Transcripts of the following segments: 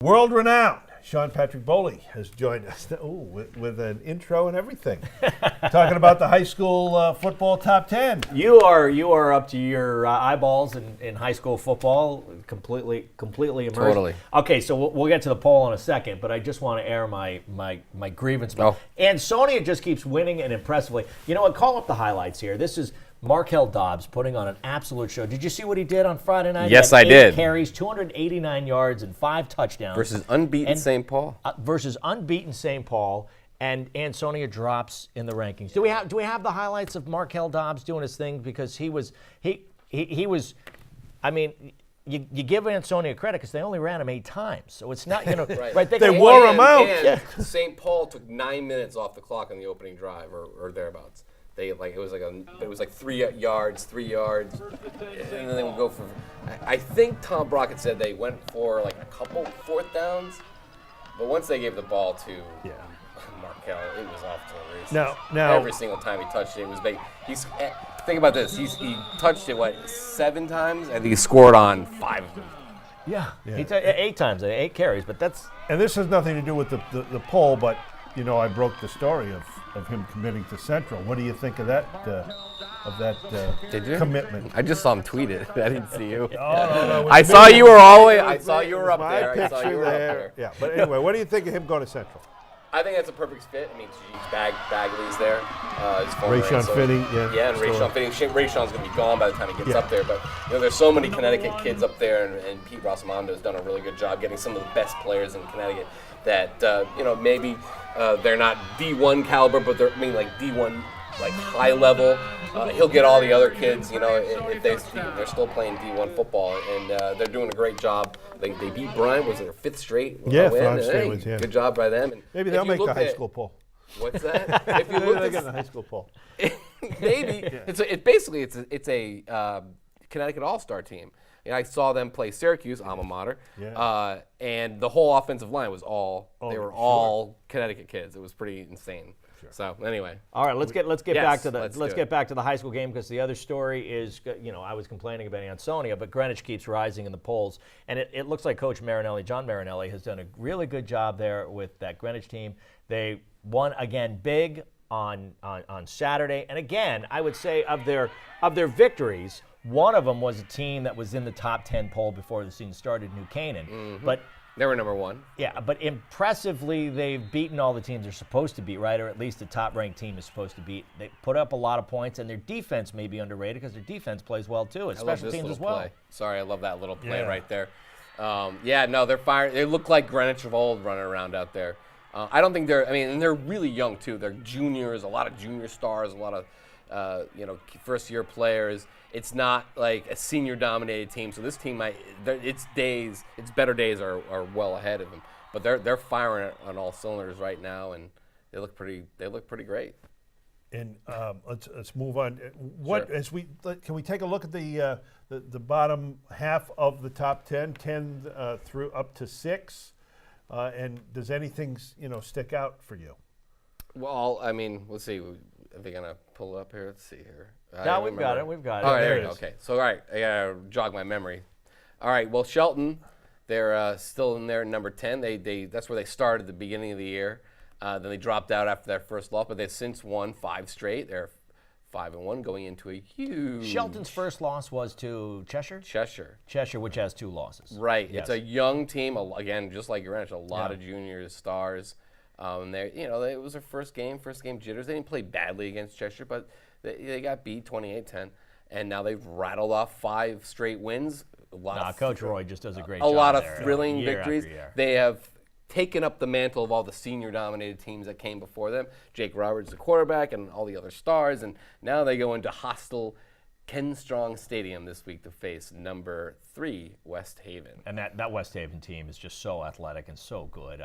World-renowned Sean Patrick Bowley has joined us with an intro and everything. Talking about the high school football top 10. You are up to your eyeballs in high school football, completely immersed. Totally. Okay, so we'll get to the poll in a second, but I just want to air my grievance. Oh. And Sonia just keeps winning and impressively. You know what? Call up the highlights here. This is Markel Dobbs putting on an absolute show. Did you see what he did on Friday night? Yes, I did. 8 carries, 289 yards, and 5 touchdowns. Versus unbeaten St. Paul. Versus unbeaten St. Paul, and Sonia drops in the rankings. Do we have the highlights of Markel Dobbs doing his thing? Because he was. I mean, you give Ansonia credit because they only ran him 8 times, so it's not right. They wore him out. And St. Paul took 9 minutes off the clock on the opening drive or thereabouts. It was like 3 yards, and then they would go for. I think Tom Brockett said they went for like a couple fourth downs, but once they gave the ball to Markel, it was off to the races. Now every single time he touched it, it was big. Think about this. He touched it 7 times, and he scored on 5 of them. Yeah. He 8 times, 8 carries, but that's. And this has nothing to do with the poll, but I broke the story of him committing to Central. What do you think of that? Did you? Commitment? I just saw him tweet it. I didn't see you. No, I saw you were always. I saw you were up there. My I saw you picture were up there. there. Yeah, but anyway, what do you think of him going to Central? I think that's a perfect fit. I mean, Bagley's there. Rayshon Finney, Yeah, and Rayshon Finney. Rayshon's going to be gone by the time he gets up there. But there's so many Connecticut kids up there, and Pete Rosamondo has done a really good job getting some of the best players in Connecticut. That maybe they're not D1 caliber, but they're like D1 high level. He'll get all the other kids. If they're still playing D1 football, and they're doing a great job. They beat Bryant. Was it their 5th straight win? Yeah, 5 straight wins. Yeah. Good job by them. And maybe they'll make the high school poll. What's that? If you Maybe look they'll at get the high school poll. Maybe it's a Connecticut All-Star team. I saw them play Syracuse, alma mater, and the whole offensive line was all Connecticut kids. It was pretty insane. Sure. So anyway, all right, let's get back to the high school game, because the other story is, I was complaining about Ansonia, but Greenwich keeps rising in the polls, and it looks like Coach John Marinelli, has done a really good job there with that Greenwich team. They won again big on Saturday, and again, I would say of their victories, one of them was a team that was in the top 10 poll before the season started, New Canaan. Mm-hmm. But they were number 1. Yeah, but impressively, they've beaten all the teams they're supposed to beat, right? Or at least the top-ranked team is supposed to beat. They put up a lot of points, and their defense may be underrated because their defense plays well too, as special teams as well. Play. Sorry, I love that little play right there. They're firing. They look like Greenwich of old running around out there. I don't think and they're really young too. They're juniors, a lot of junior stars, a lot of first-year players. It's not like a senior-dominated team, so this team its better days are well ahead of them. But they're firing on all cylinders right now, and they look pretty great. And let's move on. Sure. Can we take a look at the bottom half of the top 10 through up to 6? And does anything stick out for you? Well, let's see. Are they gonna pull it up here? Let's see here. No, we've got it. All right, there you go. Okay, so all right, I gotta jog my memory. All right, well, Shelton, they're still in there, number 10. That's where they started at the beginning of the year. Then they dropped out after their first loss, but they've since won 5 straight. They're 5-1 going into a huge. Shelton's first loss was to Cheshire, which has 2 losses. Right. Yes. It's a young team. Again, just like Greenwich, a lot of junior stars. It was their first game jitters. They didn't play badly against Cheshire, but they got beat 28-10, and now they've rattled off 5 straight wins. Coach Roy just does a great job. A lot of there, thrilling year victories. after year. They have taken up the mantle of all the senior-dominated teams that came before them. Jake Roberts, the quarterback, and all the other stars, and now they go into hostile Ken Strong Stadium this week to face number 3 West Haven. And that West Haven team is just so athletic and so good.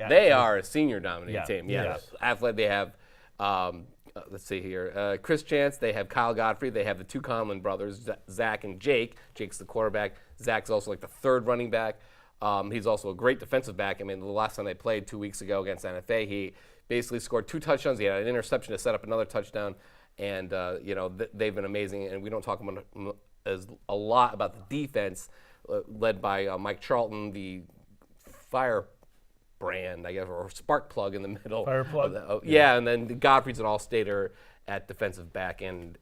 They are a senior-dominated team. Yes. Athletic. They have, let's see here, Chris Chance. They have Kyle Godfrey. They have the 2 Conlon brothers, Zach and Jake. Jake's the quarterback. Zach's also like the 3rd running back. He's also a great defensive back. The last time they played 2 weeks ago against Santa Fe, he basically scored 2 touchdowns. He had an interception to set up another touchdown. And, they've been amazing. And we don't talk a lot about the defense led by Mike Charlton, the firebrand, I guess, or spark plug in the middle. Fire plug? Yeah, and then Godfrey's an all-stater at defensive back, and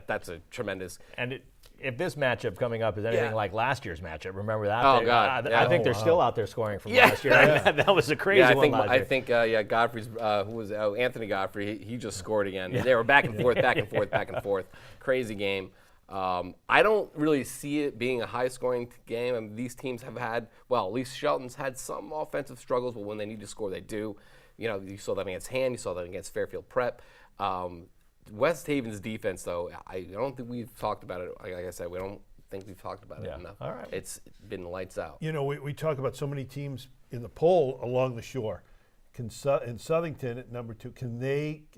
that's a tremendous. And if this matchup coming up is anything like last year's matchup, remember that? Oh, God. I think they're still out there scoring from last year. That was a crazy one last year. I think Godfrey's, Anthony Godfrey, he just scored again. They were back and forth, back and forth, back and forth. Crazy game. I don't really see it being a high-scoring game. I mean, these teams have had, at least Shelton's had some offensive struggles, but when they need to score, they do. You saw that against Hand, you saw that against Fairfield Prep. West Haven's defense, though, I don't think we've talked about it. Like I said, we don't think we've talked about it enough. All right. It's been lights out. We talk about so many teams in the poll along the shore. In Southington at number 2,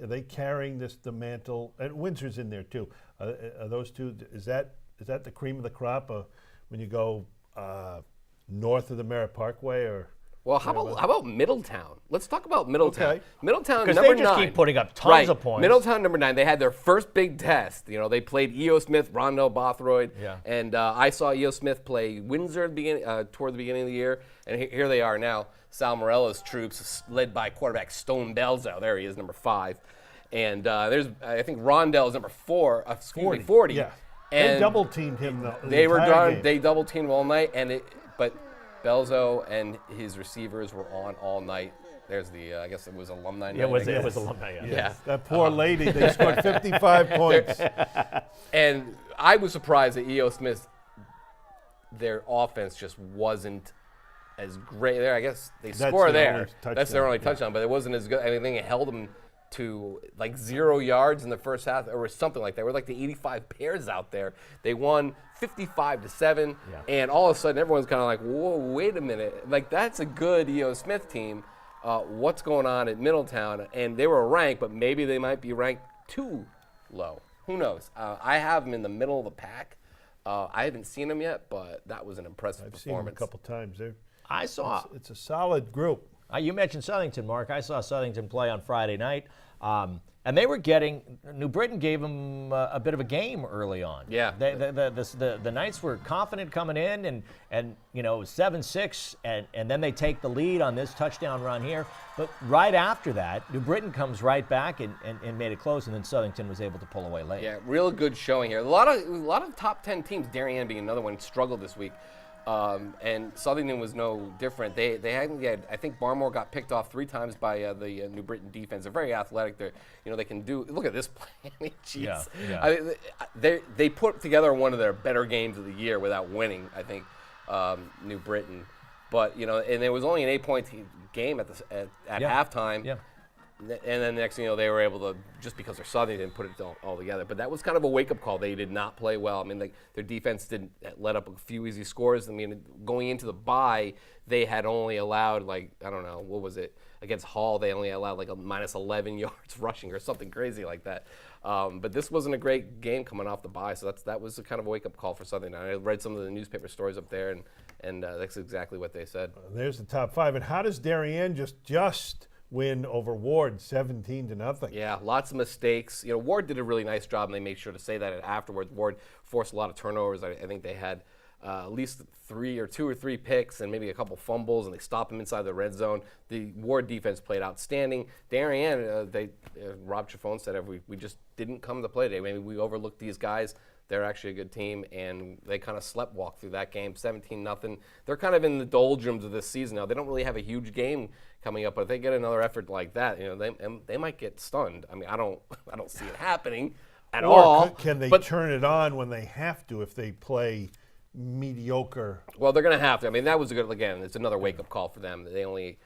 are they carrying the mantle? And Windsor's in there too. Are those two? Is that the cream of the crop when you go north of the Merritt Parkway or? Well, how about Middletown? Let's talk about Middletown. Okay. Middletown, because number 9. Because they just keep putting up tons of points. Middletown, number 9. They had their first big test. They played E.O. Smith, Rondell Bothroyd, and I saw E.O. Smith play Windsor toward the beginning of the year, and here they are now. Sal Morella's troops, led by quarterback Stone Belzo. There he is, number 5. And I think Rondell is number 40. Yeah. And they double teamed him. They double teamed all night, but Belzo and his receivers were on all night. There's I guess it was alumni night. It was alumni night. Yeah. That poor lady, they scored 55 points. And I was surprised that E.O. Smith, their offense just wasn't as great there. I guess they score there. That's their only touchdown, but it wasn't as good. I think it held them to like 0 yards in the first half or something like that. We're like the 85 pairs out there. They won 55-7, and all of a sudden everyone's kind of like, whoa, wait a minute. Like, that's a good E.O. Smith team. What's going on at Middletown? And they were ranked, but maybe they might be ranked too low. Who knows? I have them in the middle of the pack. I haven't seen them yet, but that was an impressive performance. I've seen them a couple times. It's a solid group. You mentioned Southington, Mark. I saw Southington play on Friday night, and they were New Britain gave them a bit of a game early on. Yeah. The Knights were confident coming in, and 7-6, and then they take the lead on this touchdown run here. But right after that, New Britain comes right back and made it close, and then Southington was able to pull away late. Yeah, real good showing here. A lot of top 10 teams, Darien being another one, struggled this week. And Southington was no different. They had, I think Barmore got picked off 3 times by the New Britain defense. They're very athletic. They can do. Look at this play. I mean, jeez. Yeah. They put together one of their better games of the year without winning. I think New Britain, but and it was only an 8-point game at halftime. Yeah. And then the next thing they were able to, just because they're Southern, they didn't put it all together. But that was kind of a wake-up call. They did not play well. I mean, their defense didn't let up a few easy scores. I mean, going into the bye, they had only allowed, what was it? Against Hall, they only allowed a minus 11 yards rushing or something crazy like that. But this wasn't a great game coming off the bye, so that was a kind of a wake-up call for Southern. I read some of the newspaper stories up there, and that's exactly what they said. There's the top 5. And how does Darien just win over Ward 17-0? Yeah, lots of mistakes. Ward did a really nice job, and they made sure to say that afterwards. Ward forced a lot of turnovers. I think they had at least 2 or 3 picks and maybe a couple fumbles, and they stopped them inside the red zone. The Ward defense played outstanding. Darien, Rob Chaffone said, we just didn't come to play today. Maybe we overlooked these guys. They're actually a good team, and they kind of sleptwalked through that game, 17-0. They're kind of in the doldrums of this season now. They don't really have a huge game coming up, but if they get another effort like that, they might get stunned. I mean, I don't see it happening at all. Can they turn it on when they have to if they play mediocre? Well, they're going to have to. I mean, that was it's another wake-up call for them. They only.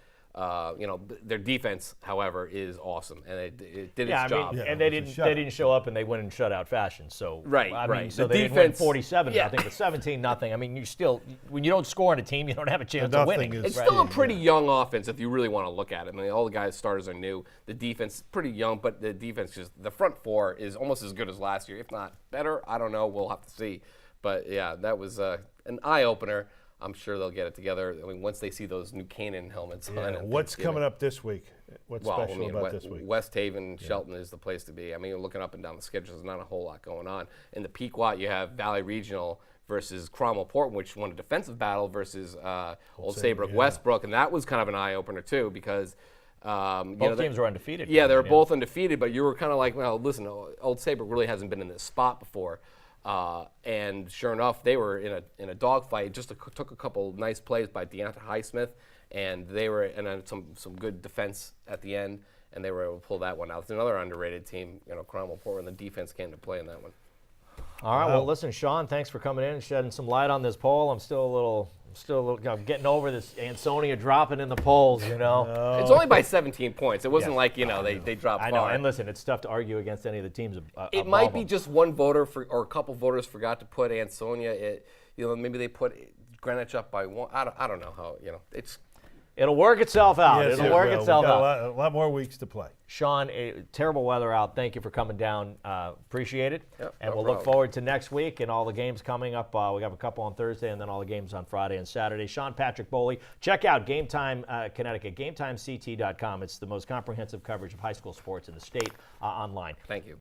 Their defense, however, is awesome, and it did its job. And they didn't show up, and they win in shutout fashion. So right. So they didn't win 47-0, but 17-0. I mean, you still, when you don't score on a team, you don't have a chance of winning. It's still a pretty young offense if you really want to look at it. I mean, all the guys starters are new. The defense is pretty young, but the defense the front 4 is almost as good as last year, if not better. I don't know. We'll have to see. But yeah, that was an eye opener. I'm sure they'll get it together. I mean, once they see those new Canaan helmets on. What's coming up this week? What's special about this week? West Haven, Shelton is the place to be. I mean, you're looking up and down the schedule. There's not a whole lot going on. In the Pequot, you have Valley Regional versus Cromwell Portland, which won a defensive battle, versus Old Saybrook yeah. Westbrook, and that was kind of an eye opener too because. Both teams were undefeated. Yeah, they were both undefeated, but you were kind of like, well, listen, Old Saybrook really hasn't been in this spot before. And sure enough, they were in a dogfight. Just took a couple nice plays by Deontay Highsmith, and they were and some good defense at the end, and they were able to pull that one out. It's another underrated team, Cromwell Portland. The defense came to play in that one. All right. Well, listen, Sean, thanks for coming in and shedding some light on this poll. I'm still a little I'm getting over this Ansonia dropping in the polls, It's only by 17 points. It wasn't like, they dropped I know, far. and listen, it's tough to argue against any of the teams. It might be just one voter or a couple voters forgot to put Ansonia. Maybe they put Greenwich up by one. I don't know how, It'll work itself out. Yes, It'll work itself We've got out. a lot more weeks to play. Sean, terrible weather out. Thank you for coming down. Appreciate it. Yep, and no we'll look problem. forward to next week and all the games coming up. We have a couple on Thursday and then all the games on Friday and Saturday. Sean Patrick Bowley. Check out GameTime Connecticut, GameTimeCT.com. It's the most comprehensive coverage of high school sports in the state online. Thank you.